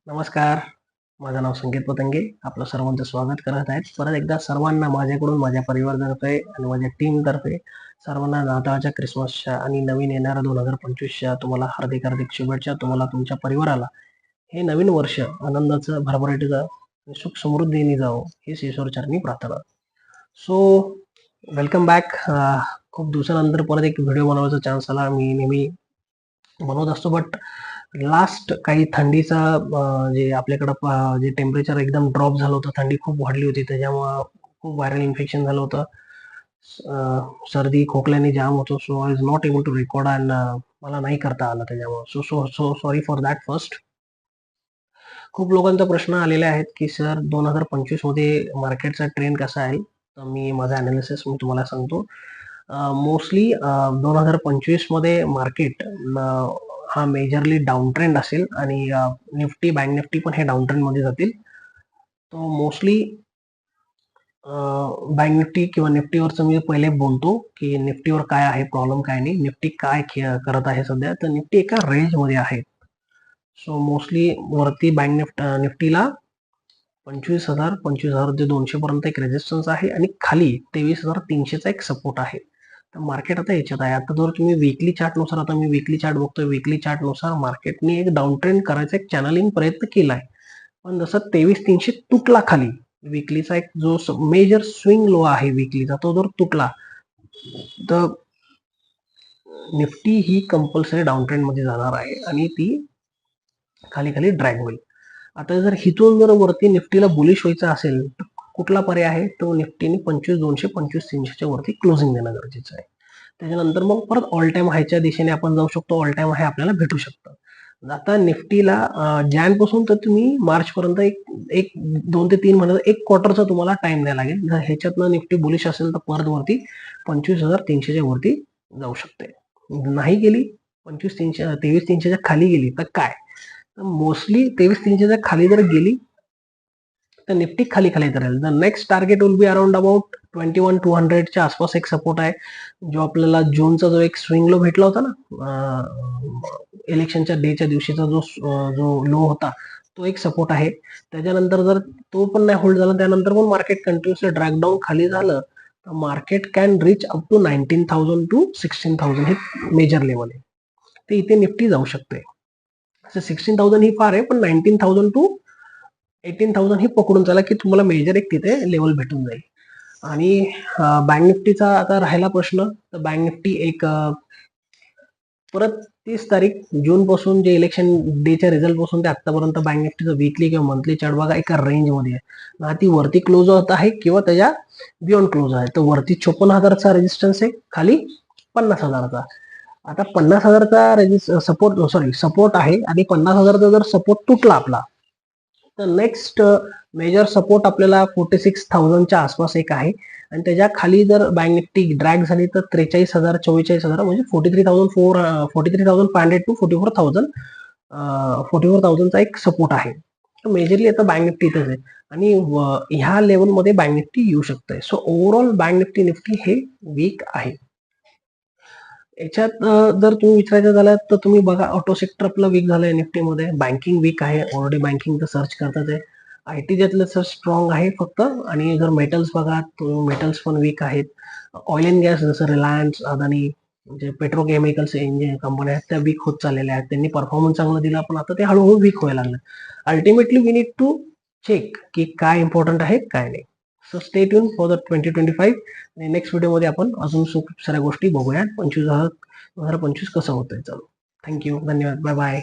नमस्कार. माझं नाव संकेत पतंगे. आपलं सर्वांचं स्वागत करत आहेत. परत एकदा सर्वांना माझ्याकडून, माझ्या परिवारातर्फे आणि माझ्या टीमतर्फे सर्वांना नाताळच्या, क्रिसमसच्या आणि नवीन येणाऱ्या 2025च्या तुम्हाला हार्दिक हार्दिक शुभेच्छा. तुम्हाला, तुमच्या परिवाराला हे नवीन वर्ष आनंदाचं, भरभराटीचं आणि सुख समृद्धीने जावो हीच ईश्वरचरणी प्रार्थना. So welcome back. खूप दिवसानंतर परत एक व्हिडिओ बनवायचा चान्स आला. मी नेहमी बनवत असतो, बट लास्ट काही थंडीचा जे आपल्याकडं जे टेम्परेचर एकदम ड्रॉप झालं होतं, थंडी खूप वाढली होती, त्याच्यामुळं खूप व्हायरल इन्फेक्शन झालं होतं. सर्दी खोकल्याने जाम होतो. So I is not able to record and मला नाही करता आलं त्याच्यामुळं. So so so sorry for that first. खूप लोकांचा प्रश्न आलेले आहेत की सर 2025 मध्ये मार्केटचा ट्रेंड कसा आहे. तर मी माझा अनालिसिस मी तुम्हाला सांगतो. मोस्टली 2025 मध्ये मार्केट हा मेजरली डाऊन ट्रेंड असेल आणि निफ्टी, बँक निफ्टी पण हे डाऊन ट्रेंड मध्ये जातील. तो मोस्टली बँक निफ्टी किंवा निफ्टीवरचं मी पहिले बोलतो की निफ्टीवर काय आहे प्रॉब्लेम, काय नाही, निफ्टी काय करत आहे सध्या. तर निफ्टी एका रेंज मध्ये आहे. सो मोस्टली वरती बँक निफ्टीला 25,200 पर्यंत एक रेजिस्टन्स आहे आणि खाली 23,300चा एक सपोर्ट आहे. तर मार्केट आता याच्यात आहे. आता जर तुम्ही वीकली चार्टनुसार, आता मी वीकली चार्ट बघतोय, वीकली चार्टनुसार मार्केटने एक डाऊन ट्रेंड करायचा एक चॅनलिंग प्रयत्न केलाय. पण जसं 23,300 तुटला खाली, वीकलीचा एक जो मेजर स्विंग लो आहे वीकलीचा, तो जर तुटला तर निफ्टी ही कंपल्सरी डाऊन ट्रेंड मध्ये जाणार आहे आणि ती खाली खाली ड्रॅग होईल. आता जर हिथून जर वरती निफ्टीला बुलिश व्हायचं असेल तर कुठला पर्याय आहे, तो निफ्टीने 25,200 25,300च्या वरती क्लोजिंग देणं गरजेचं आहे. त्याच्यानंतर मग परत ऑल टाइम हायच्या दिशेने आपण जाऊ शकतो. ऑल टाइम हाय आपल्याला भेटू शकतं. आता निफ्टीला जॅन पासून तर तुम्ही मार्च पर्यंत एक 2 ते 3 महिन्याचा एक क्वार्टरचा तुम्हाला टाइम द्यायला लागेल. जर ह्याच्यातनं निफ्टी बुलिश असेल तर परत वरती 25,300च्या वरती जाऊ शकते. नाही गेली 25,300 23,300च्या खाली गेली तर काय, मोस्टली 23,300च्या खाली जर गेली तर निफ्टी खाली खाली राहील. The next target will be around about 21,200च्या आसपास एक सपोर्ट आहे, जो आपल्याला जूनचा जो एक स्विंग लो भेटला होता ना, इलेक्शनच्या डेच्या दिवशीचा जो लो होता, तो एक सपोर्ट आहे. त्याच्यानंतर जर तो पण नाही होल्ड झाला, त्यानंतर पण मार्केट कंटिन्युअसली ड्रॅग डाऊन खाली झालं तर market can reach up to 19,000 to 16,000 हे मेजर लेवल आहे. ते इथे निफ्टी जाऊ शकते. 16,000 ही फार आहे, पण 19,000 टू 18,000 ही पकडून चला की तुम्हाला मेजर एक तिथे लेवल भेटून जाईल. आणि बँक निफ्टीचा आता राहिला प्रश्न, तर बँक निफ्टी एक परत 30 तारीख जून पासून जे इलेक्शन डेच्या रिझल्ट पासून ते आतापर्यंत बँक निफ्टीचं वीकली किंवा मंथली चार्ट बघा एका रेंज मध्ये आहे ना, ती वरती क्लोज होत आहे किंवा त्याच्या बियॉन्ड क्लोज आहे. तर वरती 54,000चा रेजिस्टन्स आहे, खाली 50,000चा. आता 50,000चा सपोर्ट आहे आणि 50,000चा जर सपोर्ट तुटला आपला तर नेक्स्ट मेजर सपोर्ट आपल्याला 46,000च्या आसपास एक आहे आणि त्याच्या खाली जर बँक निफ्टी ड्रॅग झाली तर 43,000 44,000 म्हणजे 43,500 टू 44,000चा एक सपोर्ट आहे. मेजरली आता बँक निफ्टी इथेच आहे आणि ह्या लेवलमध्ये बँक निफ्टी येऊ शकते. सो ओव्हरऑल बँक निफ्टी हे वीक आहे. याच्यात जर तुम्ही विचारायचं झालं तर तुम्ही बघा, ऑटो सेक्टर आपलं वीक झालंय निफ्टीमध्ये, बँकिंग वीक आहे, ऑलरेडी बँकिंग तर सर्च करतात आहे, आयटी त्यातलं सर स्ट्रॉंग आहे फक्त. आणि जर मेटल्स बघा, मेटल्स पण वीक आहेत. ऑइल अँड गॅस जसं रिलायन्स, अदानी, म्हणजे पेट्रोकेमिकल्स इंजिन कंपन्या आहेत त्या वीक होत चाललेल्या आहेत. त्यांनी परफॉर्मन्स चांगला दिला पण आता ते हळूहळू वीक व्हायला लागलं. Ultimately we need to check की काय इम्पॉर्टंट आहे काय नाही. So stay tune for the 2025 आणि नेक्स्ट व्हिडिओमध्ये आपण अजून खूप साऱ्या गोष्टी बघूया. 2025 कसं होतंय. चलो, थँक्यू, धन्यवाद, बाय बाय.